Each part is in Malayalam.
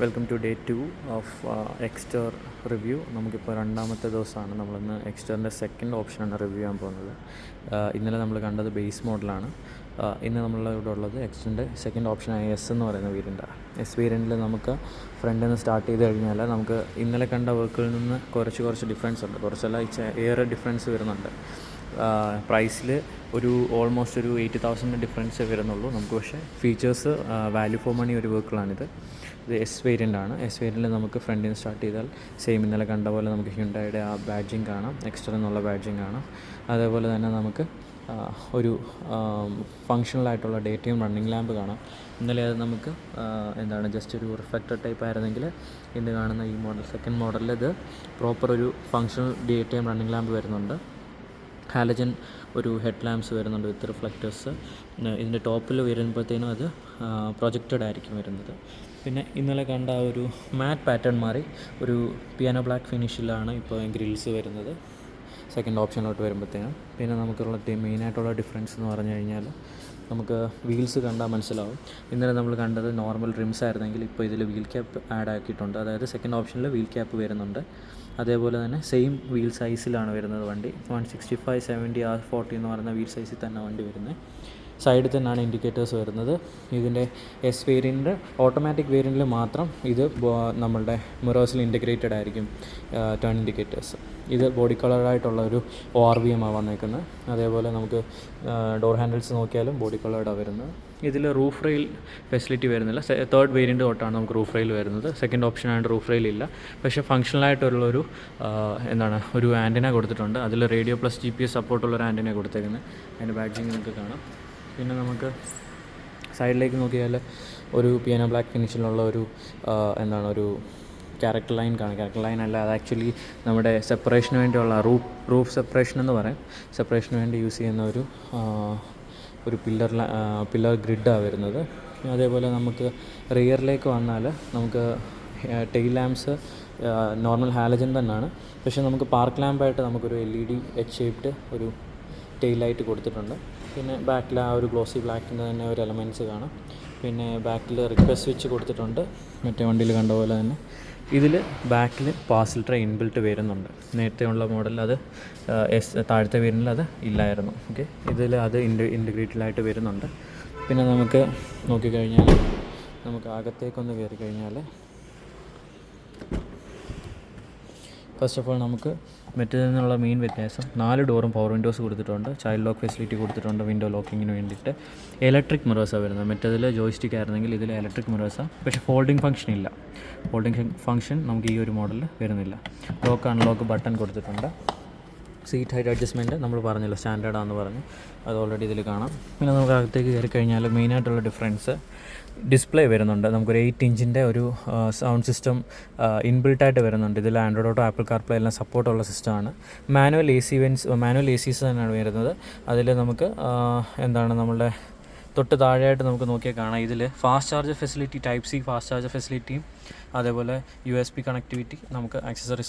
Welcome to day 2 of Exter review. നമുക്കിപ്പോൾ രണ്ടാമത്തെ ദിവസമാണ്. നമ്മളിന്ന് എക്സ്റ്ററിൻ്റെ സെക്കൻഡ് ഓപ്ഷനാണ് റിവ്യൂ ചെയ്യാൻ പോകുന്നത്. ഇന്നലെ നമ്മൾ കണ്ടത് ബേസ് മോഡലാണ്. ഇന്ന് നമ്മളിവിടെ ഉള്ളത് എക്സ്റ്ററിൻ്റെ സെക്കൻഡ് ഓപ്ഷനായ എസ് എന്ന് പറയുന്ന വേരിയൻ്റാണ്. എസ് വേരിയൻറ്റിൽ നമുക്ക് ഫ്രണ്ടിൽ നിന്ന് സ്റ്റാർട്ട് ചെയ്ത് കഴിഞ്ഞാൽ നമുക്ക് ഇന്നലെ കണ്ട വർക്കുകളിൽ നിന്ന് കുറച്ച് ഡിഫറൻസ് ഉണ്ട്. കുറച്ചല്ല ഏറെ ഡിഫറൻസ് വരുന്നുണ്ട്. പ്രൈസിൽ ഓൾമോസ്റ്റ് ഒരു 80,000 ഡിഫറൻസ് വരുന്നുള്ളൂ നമുക്ക്. പക്ഷേ ഫീച്ചേഴ്സ് വാല്യൂ ഫോർ മണി ഒരു വർക്കുകളാണിത്. ഇത് എസ് വേരിയൻ്റാണ്. എസ് വേരിയൻറ്റിൽ നമുക്ക് ഫ്രണ്ടിൽ നിന്ന് സ്റ്റാർട്ട് ചെയ്താൽ സെയിം ഇന്നലെ കണ്ട പോലെ നമുക്ക് ഹ്യുണ്ടായുടെ ആ ബാഡ്ജിങ് കാണാം, എക്സ്റ്റർ എന്നുള്ള ബാഡ്ജിങ് കാണാം. അതേപോലെ തന്നെ നമുക്ക് ഒരു ഫങ്ഷണലായിട്ടുള്ള ഡേ ടൈം റണ്ണിങ് ലാമ്പ് കാണാം. ഇന്നലെ അത് നമുക്ക് ജസ്റ്റ് ഒരു റിഫ്ലക്റ്റർ ടൈപ്പ് ആയിരുന്നെങ്കിൽ ഇന്ന് കാണുന്ന ഈ മോഡൽ സെക്കൻഡ് മോഡലിൽ ഇത് പ്രോപ്പർ ഒരു functional day time running lamp വരുന്നുണ്ട്. ഹാലജൻ ഒരു ഹെഡ് ലാമ്പ്സ് വരുന്നുണ്ട് വിത്ത് റിഫ്ലക്റ്റേഴ്സ്. ഇതിൻ്റെ ടോപ്പിൽ വരുമ്പോഴത്തേനും അത് പ്രൊജക്റ്റഡ് ആയിരിക്കും വരുന്നത്. പിന്നെ ഇന്നലെ കണ്ട ആ ഒരു മാറ്റ് പാറ്റേൺ മാറി ഒരു പിയാനോ ബ്ലാക്ക് ഫിനിഷിലാണ് ഇപ്പോൾ ഗ്രിൽസ് വരുന്നത് സെക്കൻഡ് ഓപ്ഷനിലോട്ട് വരുമ്പോഴത്തേനും. പിന്നെ നമുക്കുള്ള മെയിനായിട്ടുള്ള ഡിഫറൻസ് എന്ന് പറഞ്ഞു കഴിഞ്ഞാൽ നമുക്ക് വീൽസ് കണ്ടാൽ മനസ്സിലാവും. ഇന്നലെ നമ്മൾ കണ്ടത് നോർമൽ റിംസ് ആയിരുന്നെങ്കിൽ ഇപ്പോൾ ഇതിൽ വീൽ ക്യാപ്പ് ആഡ് ആക്കിയിട്ടുണ്ട്. അതായത് സെക്കൻഡ് ഓപ്ഷനിൽ വീൽ ക്യാപ്പ് വരുന്നുണ്ട്. അതേപോലെ തന്നെ സെയിം വീൽ സൈസിലാണ് വരുന്നത് വണ്ടി. 165/70 R40 എന്ന് പറയുന്ന വീൽ സൈസിൽ തന്നെ വണ്ടി വരുന്നത്. സൈഡിൽ തന്നെയാണ് ഇൻഡിക്കേറ്റേഴ്സ് വരുന്നത്. ഇതിൻ്റെ എസ് വേരിയൻ്റ് ഓട്ടോമാറ്റിക് വേരിയൻറ്റിൽ മാത്രം ഇത് നമ്മളുടെ മിറേഴ്സിൽ ഇൻറ്റഗ്രേറ്റഡ് ആയിരിക്കും ടേൺ ഇൻഡിക്കേറ്റേഴ്സ്. ഇത് ബോഡി കളറായിട്ടുള്ള ഒരു ORVM ആണ് വന്നേക്കുന്നത്. അതേപോലെ നമുക്ക് ഡോർ ഹാൻഡിൽസ് നോക്കിയാലും ബോഡി കളേർഡാണ് വരുന്നത്. ഇതിൽ റൂഫ് റെയിൽ ഫെസിലിറ്റി വരുന്നില്ല. തേർഡ് വേരിയൻ്റ് തൊട്ടാണ് നമുക്ക് റൂഫ് റെയിൽ വരുന്നത്. സെക്കൻഡ് ഓപ്ഷനായിട്ട് റൂഫ് റെയിൽ ഇല്ല. പക്ഷേ ഫങ്ഷണലായിട്ടുള്ളൊരു ഒരു ആൻറ്റിന കൊടുത്തിട്ടുണ്ട്. അതിൽ റേഡിയോ പ്ലസ് GPS സപ്പോർട്ടുള്ളൊരു ആൻറ്റിന കൊടുത്തേക്കുന്നത്. അതിൻ്റെ ബാഡ്ജിങ് നിങ്ങൾക്ക് കാണാം. പിന്നെ നമുക്ക് സൈഡിലേക്ക് നോക്കിയാൽ ഒരു പിയാനോ ബ്ലാക്ക് ഫിനിഷിലുള്ള ഒരു ക്യാരക്ടർ ലൈൻ കാണാം. ക്യാരക്ടർ ലൈൻ അല്ല, അത് ആക്ച്വലി നമ്മുടെ സെപ്പറേഷന് വേണ്ടിയുള്ള റൂഫ് സെപ്പറേഷൻ എന്ന് പറയും. സെപ്പറേഷന് വേണ്ടി യൂസ് ചെയ്യുന്ന ഒരു പില്ലർ ഗ്രിഡാണ് വരുന്നത്. അതേപോലെ നമുക്ക് റിയറിലേക്ക് വന്നാൽ നമുക്ക് ടെയിൽ ലാമ്പ്സ് നോർമൽ ഹാലജൻ തന്നെയാണ്. പക്ഷേ നമുക്ക് പാർക്ക് ലാമ്പായിട്ട് നമുക്കൊരു LED എച്ച് ഷേപ്ഡ് ഒരു ടെയിൽ ലൈറ്റ് കൊടുത്തിട്ടുണ്ട്. പിന്നെ ബാക്കിൽ ആ ഒരു ഗ്ലോസി ബ്ലാക്കിൻ്റെ തന്നെ ഒരു എലമെൻറ്റ്സ് കാണാം. പിന്നെ ബാക്കിൽ റിക്വസ്റ്റ് സ്വിച്ച് കൊടുത്തിട്ടുണ്ട് മറ്റേ വണ്ടിയിൽ കണ്ട പോലെ തന്നെ. ഇതിൽ ബാക്കിൽ പാർസൽ ട്രേ ഇൻബിൽറ്റ് വരുന്നുണ്ട്. നേരത്തെ ഉള്ള മോഡലിൽ അത് താഴത്തെ വേരിയൻറ്റിൽ അത് ഇല്ലായിരുന്നു. ഓക്കെ, ഇതിൽ അത് ഇൻറ്റഗ്രേറ്റഡായിട്ട് വരുന്നുണ്ട്. പിന്നെ നമുക്ക് നോക്കിക്കഴിഞ്ഞാൽ നമുക്ക് അകത്തേക്കൊന്ന് കയറി കഴിഞ്ഞാൽ ഫസ്റ്റ് ഓഫ് ഓൾ നമുക്ക് മറ്റേതിൽ നിന്നുള്ള മെയിൻ വ്യത്യാസം 4 ഡോറും പവർ വിൻഡോസ് കൊടുത്തിട്ടുണ്ട്. ചൈൽഡ് ലോക്ക് ഫെസിലിറ്റി കൊടുത്തിട്ടുണ്ട് വിൻഡോ ലോക്കിങ്ങിന് വേണ്ടിയിട്ട്. ഇലക്ട്രിക് മിറേഴ്സാണ് വരുന്നത്. മറ്റേതിൽ ജോയ്സ്റ്റിക് ആയിരുന്നെങ്കിൽ ഇതിൽ ഇലക്ട്രിക് മിറേഴ്സാണ്. പക്ഷേ ഫോൾഡിംഗ് ഫംഗ്ഷൻ ഇല്ല. ഫോൾഡിംഗ് ഫംഗ്ഷൻ നമുക്ക് ഈ ഒരു മോഡലിൽ വരുന്നില്ല. ലോക്ക് അൺലോക്ക് ബട്ടൺ കൊടുത്തിട്ടുണ്ട്. സീറ്റ് ഹൈറ്റ് അഡ്ജസ്റ്റ്മെൻറ്റ് നമ്മൾ പറഞ്ഞല്ലോ, സ്റ്റാൻഡേർഡാണെന്ന് പറഞ്ഞു. അത് ഓൾറെഡി ഇതിൽ കാണാം. പിന്നെ നമുക്ക് അകത്തേക്ക് കയറി കഴിഞ്ഞാൽ മെയിനായിട്ടുള്ള ഡിഫറൻസ് ഡിസ്പ്ലേ വരുന്നുണ്ട്. നമുക്കൊരു 8 ഇഞ്ചിൻ്റെ ഒരു സൗണ്ട് സിസ്റ്റം ഇൻബിൽട്ടായിട്ട് വരുന്നുണ്ട്. ഇതിൽ ആൻഡ്രോയിഡ് ഓട്ടോ, ആപ്പിൾ കാർപ്ലേ എല്ലാം സപ്പോർട്ടുള്ള സിസ്റ്റമാണ്. മാനുവൽ ACs തന്നെയാണ് വരുന്നത്. അതിൽ നമുക്ക് നമ്മളുടെ തൊട്ട് താഴെയായിട്ട് നമുക്ക് നോക്കിയാൽ കാണാം. ഇതിൽ fast charger facility, type C fast charger ഫെസിലിറ്റിയും അതേപോലെ USB കണക്ടിവിറ്റി, നമുക്ക് ആക്സസറി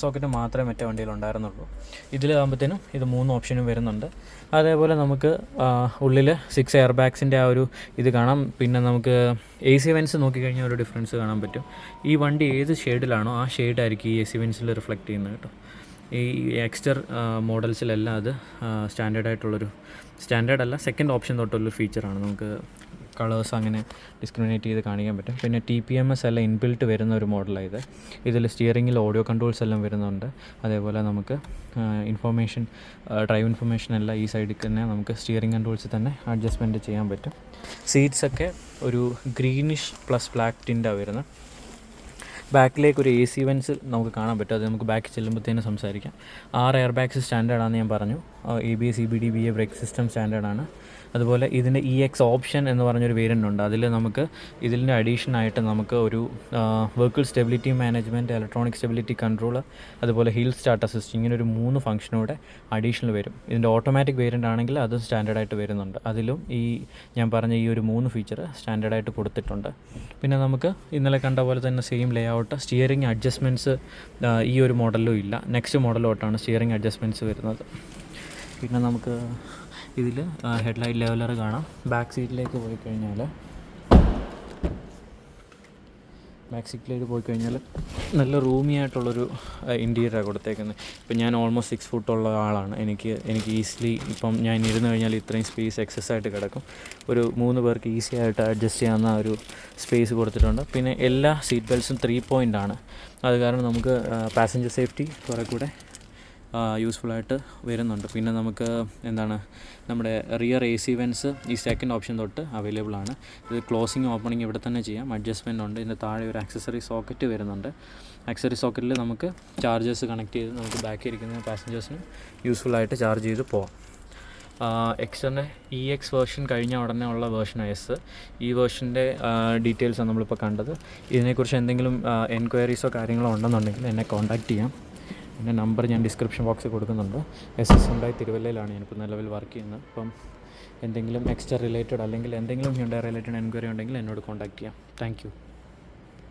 സോക്കറ്റ് മാത്രമേ മറ്റേ വണ്ടിയിൽ ഉണ്ടായിരുന്നുള്ളൂ. ഇതിലാകുമ്പോഴത്തേനും ഇത് 3 ഓപ്ഷനും വരുന്നുണ്ട്. അതേപോലെ നമുക്ക് ഉള്ളിൽ 6 എയർ ബാഗ്സിൻ്റെ ആ ഒരു ഇത് കാണാം. പിന്നെ നമുക്ക് AC വെൻസ് നോക്കിക്കഴിഞ്ഞാൽ ഒരു ഡിഫറൻസ് കാണാൻ പറ്റും. ഈ വണ്ടി ഏത് ഷെയ്ഡിലാണോ ആ ഷെയ്ഡായിരിക്കും ഈ AC വെൻസിൽ റിഫ്ലക്റ്റ് ചെയ്യുന്നത് കേട്ടോ. ഈ എക്സ്റ്റർ മോഡൽസിലെല്ലാം അത് സ്റ്റാൻഡേർഡല്ല, സെക്കൻഡ് ഓപ്ഷൻ തൊട്ടുള്ളൊരു ഫീച്ചറാണ്. നമുക്ക് കളേഴ്സ് അങ്ങനെ ഡിസ്ക്രിമിനേറ്റ് ചെയ്ത് കാണിക്കാൻ പറ്റും. പിന്നെ TPMS എല്ലാം ഇൻബിൽറ്റ് വരുന്ന ഒരു മോഡലാണ് ഇത്. ഇതിൽ സ്റ്റിയറിങ്ങിൽ ഓഡിയോ കൺട്രോൾസ് എല്ലാം വരുന്നുണ്ട്. അതേപോലെ നമുക്ക് ഡ്രൈവ് ഇൻഫർമേഷൻ എല്ലാം ഈ സൈഡിൽ തന്നെ നമുക്ക് സ്റ്റിയറിംഗ് കൺട്രോൾസിൽ തന്നെ അഡ്ജസ്റ്റ്മെൻറ്റ് ചെയ്യാൻ പറ്റും. സീറ്റ്സൊക്കെ ഒരു ഗ്രീനിഷ് പ്ലസ് ബ്ലാക്ക് ടിൻ്റാണ് വരുന്നത്. ബാക്കിലേക്ക് ഒരു AC വെൻസ് നമുക്ക് കാണാൻ പറ്റും. അത് നമുക്ക് ബാക്കിൽ ചെല്ലുമ്പോഴത്തേനും സംസാരിക്കാം. 6 എയർ ബാഗ്സ് സ്റ്റാൻഡേർഡാണെന്ന് ഞാൻ പറഞ്ഞു. ABS EBD BA brake system സ്റ്റാൻഡേർഡാണ്. അതുപോലെ ഇതിൻ്റെ EX ഓപ്ഷൻ എന്ന് പറഞ്ഞൊരു വേരിയൻ്റ് ഉണ്ട്. അതിൽ നമുക്ക് ഇതിൻ്റെ അഡീഷനായിട്ട് നമുക്ക് ഒരു vehicle stability management, electronic stability control, അതുപോലെ ഹിൽ സ്റ്റാർട്ട് അസിസ്റ്റ്, ഇങ്ങനെ ഒരു 3 ഫംഗ്ഷനൂടെ അഡീഷണൽ വരും. ഇതിൻ്റെ ഓട്ടോമാറ്റിക് വേരിയൻ്റ് ആണെങ്കിൽ അത് സ്റ്റാൻഡേർഡായിട്ട് വരുന്നുണ്ട്. അതിലും ഞാൻ പറഞ്ഞ ഈ ഒരു 3 ഫീച്ചർ സ്റ്റാൻഡേർഡായിട്ട് കൊടുത്തിട്ടുണ്ട്. പിന്നെ നമുക്ക് ഇന്നലെ കണ്ട പോലെ തന്നെ സെയിം ലേ ഔട്ട്, സ്റ്റിയറിംഗ് അഡ്ജസ്റ്റ്മെൻറ്റ്സ് ഈ ഒരു മോഡലിലും ഇല്ല. നെക്സ്റ്റ് മോഡലോട്ടാണ് സ്റ്റിയറിംഗ് അഡ്ജസ്റ്റ്മെൻറ്റ്സ് വരുന്നത്. പിന്നെ നമുക്ക് ഇതിൽ ഹെഡ്ലൈറ്റ് ലെവലർ കാണാം. ബാക്ക് സീറ്റിലേക്ക് പോയി കഴിഞ്ഞാൽ ബാക്ക് സീറ്റിലേക്ക് പോയി കഴിഞ്ഞാൽ നല്ല റൂമി ആയിട്ടുള്ളൊരു ഇൻറ്റീരിയറാണ് കൊടുത്തേക്കുന്നത്. ഇപ്പം ഞാൻ ഓൾമോസ്റ്റ് 6 ഫുട്ടുള്ള ആളാണ്. എനിക്ക് ഈസിലി ഇപ്പം ഞാൻ ഇരുന്ന് കഴിഞ്ഞാൽ ഇത്രയും സ്പേസ് എക്സസ് ആയിട്ട് കിടക്കും. ഒരു 3 പേർക്ക് ഈസി ആയിട്ട് അഡ്ജസ്റ്റ് ചെയ്യാവുന്ന ഒരു സ്പേസ് കൊടുത്തിട്ടുണ്ട്. പിന്നെ എല്ലാ സീറ്റ് ബെൽറ്റ്സും 3 പോയിൻ്റ് ആണ്. അത് കാരണം നമുക്ക് പാസഞ്ചർ സേഫ്റ്റി കുറേ കൂടെ യൂസ്ഫുള്ളായിട്ട് വരുന്നുണ്ട്. പിന്നെ നമുക്ക് നമ്മുടെ റിയർ AC വെൻസ് ഈ സെക്കൻഡ് ഓപ്ഷൻ തൊട്ട് അവൈലബിൾ ആണ്. ഇത് ക്ലോസിങ് ഓപ്പണിങ് ഇവിടെ തന്നെ ചെയ്യാം. അഡ്ജസ്റ്റ്മെൻ്റ് ഉണ്ട്. ഇതിൻ്റെ താഴെ ഒരു ആക്സസറി സോക്കറ്റ് വരുന്നുണ്ട്. ആക്സസറി സോക്കറ്റിൽ നമുക്ക് ചാർജേഴ്സ് കണക്ട് ചെയ്ത് നമുക്ക് ബാക്കിൽ ഇരിക്കുന്ന പാസഞ്ചേഴ്സിനും യൂസ്ഫുള്ളായിട്ട് ചാർജ് ചെയ്ത് പോവാം. എക്സ്റ്ററിൻ്റെ EX വേർഷൻ കഴിഞ്ഞ ഉടനെ ഉള്ള വേർഷൻ S. ഈ വേർഷൻ്റെ ഡീറ്റെയിൽസാണ് നമ്മളിപ്പോൾ കണ്ടത്. ഇതിനെക്കുറിച്ച് എന്തെങ്കിലും എൻക്വയറീസോ കാര്യങ്ങളോ ഉണ്ടെന്നുണ്ടെങ്കിൽ എന്നെ കോൺടാക്റ്റ് ചെയ്യാം. എൻ്റെ നമ്പർ ഞാൻ ഡിസ്ക്രിപ്ഷൻ ബോക്സിൽ കൊടുക്കുന്നുണ്ട്. SS Hyundai തിരുവല്ലയിലാണ് ഞാനിപ്പോൾ നിലവിൽ വർക്ക് ചെയ്യുന്നത്. അപ്പം എന്തെങ്കിലും എക്സ്റ്റർ റിലേറ്റഡ് അല്ലെങ്കിൽ എന്തെങ്കിലും Hyundai റിലേറ്റഡ് എൻക്വയറി ഉണ്ടെങ്കിൽ എന്നോട് കോൺടാക്റ്റ് ചെയ്യാം. Thank you.